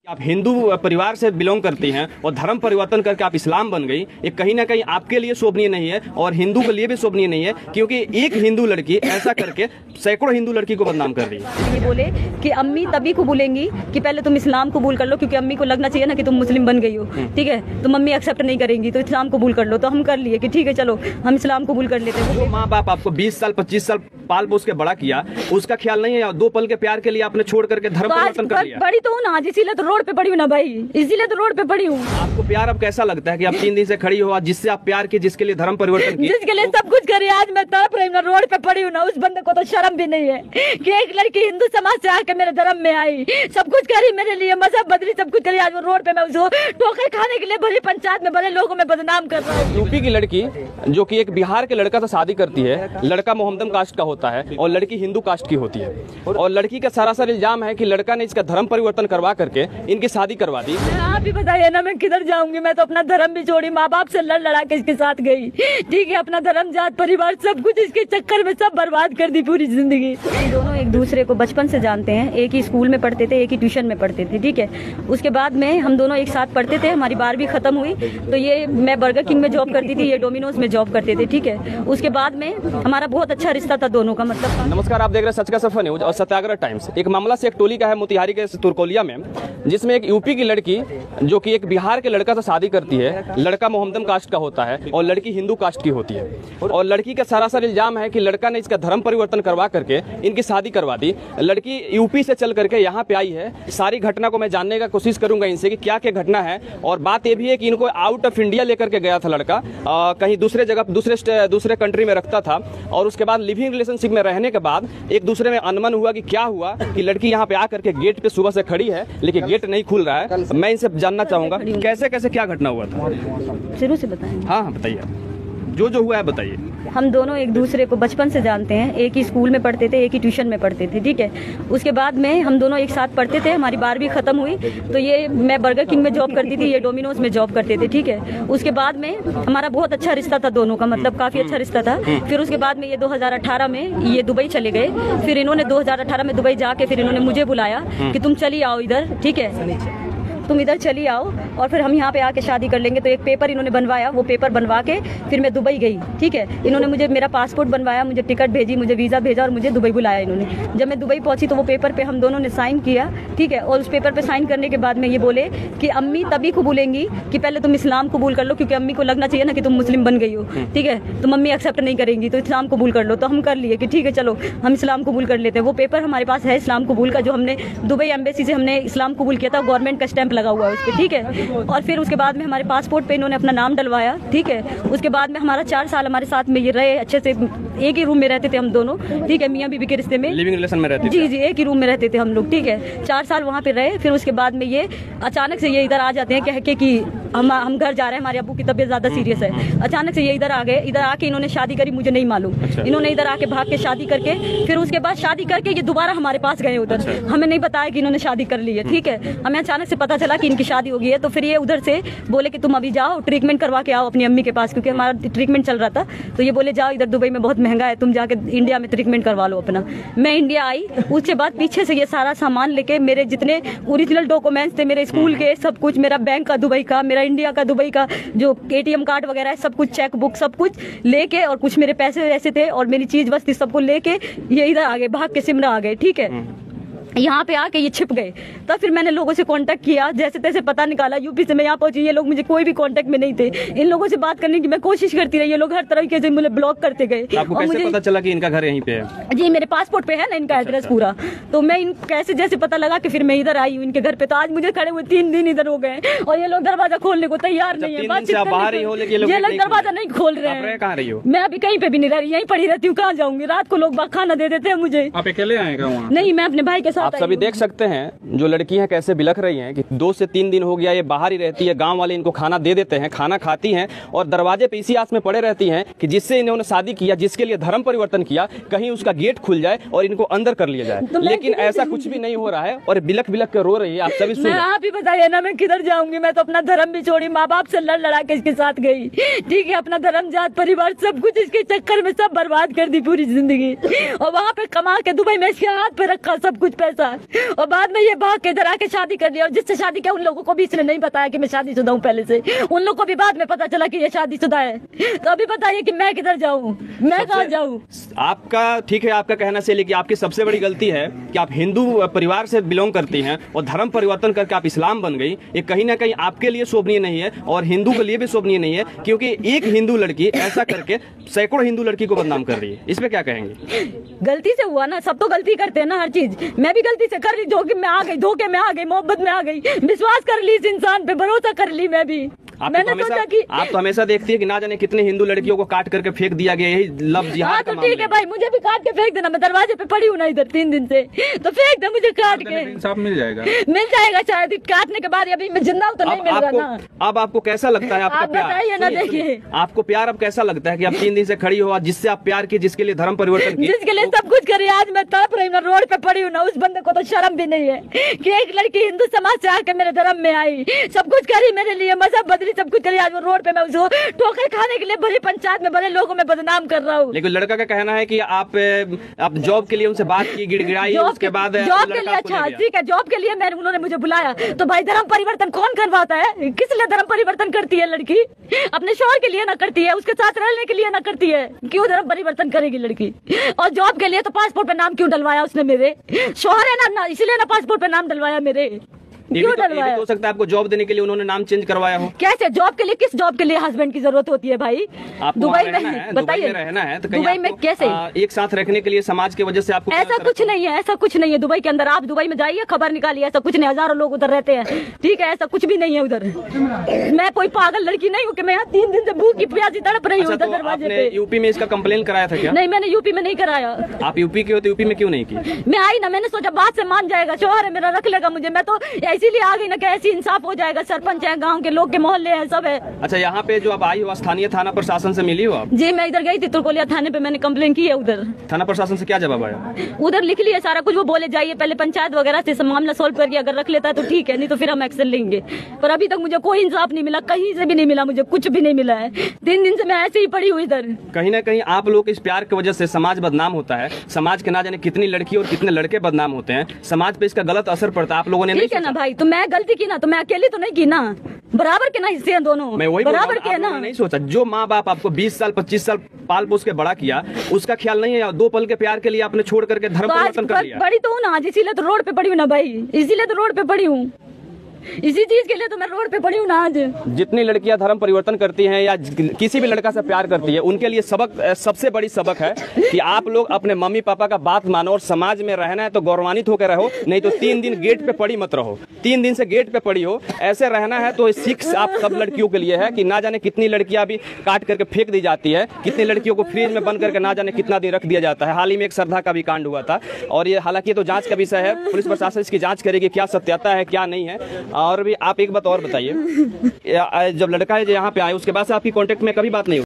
आप हिंदू परिवार से बिलोंग करती हैं और धर्म परिवर्तन करके आप इस्लाम बन गई, ये कहीं ना कहीं आपके लिए शोभनीय नहीं है और हिंदू के लिए भी शोभनीय नहीं है, क्योंकि एक हिंदू लड़की ऐसा करके सैकड़ों हिंदू लड़की को बदनाम कर रही है। ये बोले कि अम्मी तभी कबूलेंगी कि पहले तुम इस्लाम कबूल कर लो, क्योंकि अम्मी को लगना चाहिए ना कि तुम मुस्लिम बन गई हो, ठीक है। तो मम्मी एक्सेप्ट नहीं करेंगी तो इस्लाम कबूल कर लो, तो हम कर लिए कि ठीक है चलो हम इस्लाम कबूल कर लेते हैं। जो माँ बाप आपको 20 साल 25 साल पाल पोस के बड़ा किया, उसका ख्याल नहीं है, 2 पल के प्यार के लिए आपने छोड़ करके धर्म परिवर्तन कर लिया। बड़ी तो हूँ ना, इसीलिए तो रोड पे पड़ी हूँ ना भाई, इसीलिए तो रोड पे पड़ी हूँ। आपको प्यार अब कैसा लगता है कि आप 3 दिन से खड़ी हो, जिससे आप प्यार की, जिसके लिए धर्म परिवर्तन की, जिसके लिए सब कुछ करी, आज मैं तड़प रही हूँ ना, रोड पे पड़ी हूँ ना। उस बंदे को तो शर्म भी नहीं है कि एक लड़की हिंदू समाज से आके मेरे धर्म में आई, सब कुछ करी मेरे लिए, मजहब बदली, सब कुछ करी। आज वो रोड पे मैं उसको ठोकर खाने के लिए भरी पंचायत में बड़े लोगों में बदनाम कर रहा हूँ। यूपी की लड़की जो कि एक बिहार के लड़का से शादी करती है, लड़का मोहम्मदन कास्ट का होता है और लड़की हिंदू कास्ट की होती है, और लड़की का सरासर इल्जाम है कि लड़का ने इसका धर्म परिवर्तन करवा करके इनकी शादी करवा दी। आप भी बताइए ना मैं किधर जाऊंगी, मैं तो अपना धर्म भी छोड़ी, माँ बाप से लड़ लड़ा के इसके साथ गई, ठीक है। अपना धर्म, जात, परिवार, सब कुछ इसके चक्कर में सब बर्बाद कर दी पूरी जिंदगी। दोनों एक दूसरे को बचपन से जानते हैं, एक ही स्कूल में पढ़ते थे, एक ही ट्यूशन में पढ़ते थे, ठीक है। उसके बाद में हम दोनों एक साथ पढ़ते थे, हमारी 12वीं खत्म हुई तो ये मैं बर्गर किंग में जॉब करती थी, ये डोमिनोज में जॉब करते थे, ठीक है। उसके बाद में हमारा बहुत अच्छा रिश्ता था दोनों का, मतलब। नमस्कार, आप देख रहे हैं सच का सफर न्यूज और सत्याग्रह टाइम्स। एक मामला से एक टोली का है मोतिहारी के तुरकोलिया में, जिसमें एक यूपी की लड़की जो कि एक बिहार के लड़का से शादी करती है, लड़का मोहम्मदन कास्ट का होता है और लड़की हिंदू कास्ट की होती है, और लड़की का सरासर इल्जाम है कि लड़का ने इसका धर्म परिवर्तन करवा करके इनकी शादी करवा दी। लड़की यूपी से चल करके यहाँ पे आई है। सारी घटना को मैं जानने का कोशिश करूंगा इनसे कि क्या क्या घटना है, और बात ये भी है कि इनको आउट ऑफ इंडिया लेकर के गया था लड़का, कहीं दूसरे जगह दूसरे कंट्री में रखता था, और उसके बाद लिविंग रिलेशनशिप में रहने के बाद एक दूसरे में अनबन हुआ कि क्या हुआ कि लड़की यहाँ पे आकर के गेट पे सुबह से खड़ी है लेकिन गेट नहीं खुल रहा है। मैं इनसे जानना चाहूंगा कैसे कैसे क्या घटना हुआ था, शुरू से बताएंगे। हाँ बताइए, जो हुआ है बताइए। हम दोनों एक दूसरे को बचपन से जानते हैं, एक ही स्कूल में पढ़ते थे, एक ही ट्यूशन में पढ़ते थे, ठीक है। उसके बाद में हम दोनों एक साथ पढ़ते थे, हमारी 12वीं खत्म हुई तो ये मैं बर्गर किंग में जॉब करती थी, ये डोमिनोज में जॉब करते थे, ठीक है। उसके बाद में हमारा बहुत अच्छा रिश्ता था दोनों का, मतलब काफी अच्छा रिश्ता था। फिर उसके बाद में ये 2018 में ये दुबई चले गए। फिर इन्होंने 2018 में दुबई जाके फिर इन्होंने मुझे बुलाया कि तुम चली आओ इधर, ठीक है, तुम इधर चली आओ और फिर हम यहाँ पे आके शादी कर लेंगे। तो एक पेपर इन्होंने बनवाया, वो पेपर बनवा के फिर मैं दुबई गई, ठीक है। इन्होंने मुझे मेरा पासपोर्ट बनवाया, मुझे टिकट भेजी, मुझे वीज़ा भेजा और मुझे दुबई बुलाया इन्होंने। जब मैं दुबई पहुंची तो वो पेपर पे हम दोनों ने साइन किया, ठीक है। और उस पेपर पे साइन करने के बाद में ये बोले कि अम्मी तभी कबूलेंगी कि पहले तुम इस्लाम कबूल कर लो, क्योंकि अम्मी को लगना चाहिए ना कि तुम मुस्लिम बन गई हो, ठीक है। तो मम्मी एक्सेप्ट नहीं करेंगी तो इस्लाम कबूल कर लो, तो हम कर लिए कि ठीक है चलो हम इस्लाम कबूल कर लेते हैं। वो पेपर हमारे पास है इस्लाम कबूल का, जो हमने दुबई एम्बेसी से हमने इस्लाम कबूल किया था, गवर्नमेंट का स्टैंप लगा हुआ है उस पर, ठीक है। और फिर उसके बाद में हमारे पासपोर्ट पे इन्होंने अपना नाम डलवाया, ठीक है। उसके बाद में हमारा 4 साल हमारे साथ में ये रहे, अच्छे से एक ही रूम में रहते थे हम दोनों, ठीक है, मियां बीवी के रिश्ते में, लिविंग रिलेशन में रहते थे। जी जी, एक ही रूम में रहते थे हम लोग, ठीक है। 4 साल वहाँ पे रहे। फिर उसके बाद में ये अचानक से ये इधर आ जाते हैं कह के कि हम घर जा रहे हैं, हमारे अब्बू की तबीयत ज्यादा सीरियस है। अचानक से ये इधर आ गए, इधर आके इन्होंने शादी करी, मुझे नहीं मालूम। इन्होंने इधर आके भाग के शादी करके फिर उसके बाद शादी करके ये दोबारा हमारे पास गए उधर। हमें नहीं बताया कि इन्होंने शादी कर ली है, ठीक है। हमें अचानक से पता चला कि इनकी शादी हो गई है। तो फिर ये उधर से बोले कि तुम अभी जाओ ट्रीटमेंट करवा के आओ अपनी अम्मी के पास, क्योंकि हमारा ट्रीटमेंट चल रहा था। तो ये बोले जाओ इधर दुबई में बहुत महंगा है, तुम जाके इंडिया में ट्रीटमेंट करवा लो अपना। मैं इंडिया आई, उसके बाद पीछे से ये सारा सामान लेके, मेरे जितने ओरिजिनल डॉक्यूमेंट्स थे, मेरे स्कूल के सब कुछ, मेरा बैंक का दुबई का, मेरा इंडिया का दुबई का जो ATM कार्ड वगैरह है, सब कुछ, चेक बुक, सब कुछ लेके, और कुछ मेरे पैसे ऐसे थे और मेरी चीज वस्ती सबको लेके ये इधर आ गए, भाग के सिमरा आ गए, ठीक है। यहाँ पे आके ये छिप गए। तब फिर मैंने लोगों से कांटेक्ट किया, जैसे तैसे पता निकाला, यूपी से मैं यहाँ पहुंची। ये लोग मुझे कोई भी कांटेक्ट में नहीं थे। इन लोगों से बात करने की मैं कोशिश करती रही, ये लोग हर तरीके से मुझे ब्लॉक करते गए। आपको कैसे पता चला कि इनका घर यहीं पे है? जी, मेरे पासपोर्ट पे है ना इनका एड्रेस पूरा। तो मैं इन कैसे जैसे पता लगा कि फिर मैं इधर आई हूँ इनके घर पे। तो आज मुझे खड़े हुए 3 दिन इधर हो गए और ये लोग दरवाजा खोलने को तैयार नहीं है। ये लोग दरवाजा नहीं खोल रहे हैं। कहाँ रही हो? मैं अभी कहीं पे भी नहीं रह रही, यहीं पड़ी रहती हूँ। कहाँ जाऊंगी? रात को लोग खाना दे देते हैं मुझे। आप अकेले आएगा वहाँ? नहीं, मैं अपने भाई के साथ। आप सभी देख सकते हैं जो लड़की है कैसे बिलख रही हैं कि 2 से 3 दिन हो गया ये बाहर ही रहती है। गांव वाले इनको खाना दे देते हैं, खाना खाती हैं और दरवाजे पे इसी आस में पड़े रहती हैं कि जिससे इन्होंने शादी किया, जिसके लिए धर्म परिवर्तन किया, कहीं उसका गेट खुल जाए और इनको अंदर कर लिया जाए। लेकिन ऐसा कुछ भी नहीं हो रहा है और बिलख बिलख कर रो रही है। आप सभी सुन, आप ही बताइए ना मैं किधर जाऊंगी? मैं तो अपना धर्म भी छोड़ी, माँ बाप से लड़ लड़ा के इसके साथ गई, ठीक है। अपना धर्म, जात, परिवार, सब कुछ इसके चक्कर में सब बर्बाद कर दी पूरी जिंदगी। और वहाँ पे कमा के दुबई में इसके हाथ पे रखा सब कुछ पैसा। साथ, और बाद में ये भाग के इधर आके शादी कर लिया। और जिससे शादी किया उन लोगों को भी इसने नहीं बताया कि मैं शादीशुदा हूँ पहले से, उन लोगों को भी बाद में पता चला कि ये शादीशुदा है। तो अभी बताइए कि मैं किधर जाऊँ, मैं कहाँ जाऊँ? आपका ठीक है, आपका कहना से, लेकिन आपकी सबसे बड़ी गलती है कि आप हिंदू परिवार से बिलोंग करती हैं और धर्म परिवर्तन करके आप इस्लाम बन गई। ये कहीं ना कहीं आपके लिए शोभनीय नहीं है और हिंदू के लिए भी शोभनीय नहीं है, क्योंकि एक हिंदू लड़की ऐसा करके सैकड़ों हिंदू लड़की को बदनाम कर रही है। इस पे क्या कहेंगे? गलती से हुआ ना, सब तो गलती करते हैं ना, हर चीज मैं भी गलती से कर ली, धोखे में आ गई, धोखे में आ गई, मोहब्बत में आ गई, विश्वास कर ली इस इंसान पे, भरोसा कर ली मैं भी। मैंने सोचा कि आप तो हमेशा देखती है कि ना जाने कितने हिंदू लड़कियों को काट करके फेंक दिया गया, यही लव जिहाद का तो ठीक है भाई, मुझे भी काट के फेंक देना, मैं दरवाजे पे पड़ी हूँ ना इधर 3 दिन से, तो फेंक दे मुझे काट के। इंसाफ मिल जाएगा शायद काटने के बाद। अभी मैं जिंदा हूँ तो नहीं मिल रहा ना। अब आपको कैसा लगता है आपका प्यार? बताइए ना, देखिए आपको प्यार अब कैसा लगता है कि आप 3 दिन से खड़ी हो, जिससे आप प्यार की, जिसके लिए धर्म परिवर्तन की, जिसके लिए सब कुछ करी, आज मैं तड़प रही हूँ ना, रोड पे पड़ी हूँ ना। उस बंदे को तो शर्म भी नहीं है कि एक लड़की हिंदू समाज से आके मेरे धर्म में आई, सब कुछ करी मेरे लिए, मजहब बदली, सब कुछ करी। आज वो रोड पे मैं उसको ठोकर खाने के लिए भरी पंचायत में भले लोगों में बदनाम कर रहा हूँ। लेकिन लड़का का कहना है कि आप जॉब के लिए उनसे बात की, गिड़गिड़ाई, उसके बाद जॉब के लिए, अच्छा ठीक है, जॉब के लिए मैंने, उन्होंने मुझे बुलाया। तो भाई धर्म परिवर्तन कौन करवाता है? किस लिए धर्म परिवर्तन करती है लड़की? अपने शौहर के लिए ना करती है, उसके साथ रहने के लिए ना करती है, क्यों धर्म परिवर्तन करेगी लड़की? और जॉब के लिए तो पासपोर्ट पे नाम क्यों डलवाया उसने? मेरे शौहर है ना, इसलिए ना पासपोर्ट पे नाम डलवाया मेरे। क्यों डलवाया? हो सकता है आपको जॉब देने के लिए उन्होंने नाम चेंज करवाया हो। कैसे? जॉब के लिए? किस जॉब के लिए हस्बैंड की जरूरत होती है भाई? दुबई में बताइए, रहना है तो दुबई में कैसे एक साथ रखने के लिए समाज की वजह से आपको? ऐसा कुछ नहीं है, ऐसा कुछ नहीं है। दुबई के अंदर आप दुबई में जाइए, खबर निकालिए, ऐसा कुछ नहीं। हजारों लोग उधर रहते हैं, ठीक है, ऐसा कुछ भी नहीं है उधर। मैं कोई पागल लड़की नहीं हूँ कि मैं यहाँ 3 दिन से भूखी प्यासी तड़प रही हूँ दरवाजे पे। यूपी में इसका कंप्लेन कराया था क्या? नहीं, मैंने यूपी में नहीं कराया। आप यूपी के हो तो यूपी में क्यों नहीं की? मैं आई ना, मैंने सोचा बात से मान जाएगा, शौहर है मेरा, रख लेगा मुझे। मैं तो इसीलिए आ गई ना कि ऐसी इंसाफ हो जाएगा। सरपंच है, गांव के लोग के मोहल्ले हैं, सब है। अच्छा, यहाँ पे जो आप आई हो, स्थानीय थाना प्रशासन से मिली हो आप? जी, मैं इधर गई थी तुरकोलिया थाने पे, मैंने कंप्लेन की है उधर। थाना प्रशासन से क्या जवाब आया? उधर लिख लिया सारा कुछ, वो बोले जाइए पहले पंचायत वगैरह से मामला सोल्व करके, अगर रख लेता है तो ठीक है, नहीं तो फिर हम एक्शन लेंगे। पर अभी तक मुझे कोई इंसाफ नहीं मिला, कहीं से भी नहीं मिला, मुझे कुछ भी नहीं मिला है। 3 दिन से मैं ऐसे ही पड़ी हुई इधर। कहीं ना कहीं आप लोग इस प्यार की वजह से समाज बदनाम होता है, समाज के ना जाने कितनी लड़की और कितने लड़के बदनाम होते हैं, समाज पे इसका गलत असर पड़ता है। आप लोगों ने नहीं ठीक है ना भाई, तो मैं गलती की ना, तो मैं अकेली तो नहीं की ना, बराबर के ना हिस्से हैं दोनों। मैं वही बराबर के ना। नहीं सोचा, जो माँ बाप आपको 20 साल 25 साल पाल पोस के बड़ा किया, उसका ख्याल नहीं है। 2 पल के प्यार के लिए आपने छोड़ करके धर्म परिवर्तन कर लिया। बड़ी तो हूँ ना आज, इसीलिए तो रोड पे पड़ी हूँ ना भाई, इसीलिए तो रोड पे पड़ी हूँ, इसी चीज के लिए तो मैं रोड पे पड़ी हूँ ना आज। जितनी लड़कियां धर्म परिवर्तन करती हैं या किसी भी लड़का से प्यार करती है, उनके लिए सबक, सबसे बड़ी सबक है कि आप लोग अपने मम्मी पापा का बात मानो और समाज में रहना है तो गौरवान्वित होकर रहो, नहीं तो 3 दिन गेट पे पड़ी मत रहो। 3 दिन से गेट पे पड़ी हो, ऐसे रहना है। तो सीख आप सब लड़कियों के लिए है कि ना जाने कितनी लड़कियां भी काट करके फेंक दी जाती है, कितनी लड़कियों को फ्रिज में बंद करके ना जाने कितना दिन रख दिया जाता है। हाल ही में एक श्रद्धा का भी कांड हुआ था, और ये हालांकि तो जांच का विषय है, पुलिस प्रशासन इसकी जांच करेगी क्या सत्यता है क्या नहीं है। और भी आप एक बात और बताइए, जब लड़का है जो यहाँ पे आए, उसके बाद से आपकी कांटेक्ट में कभी बात नहीं हुई?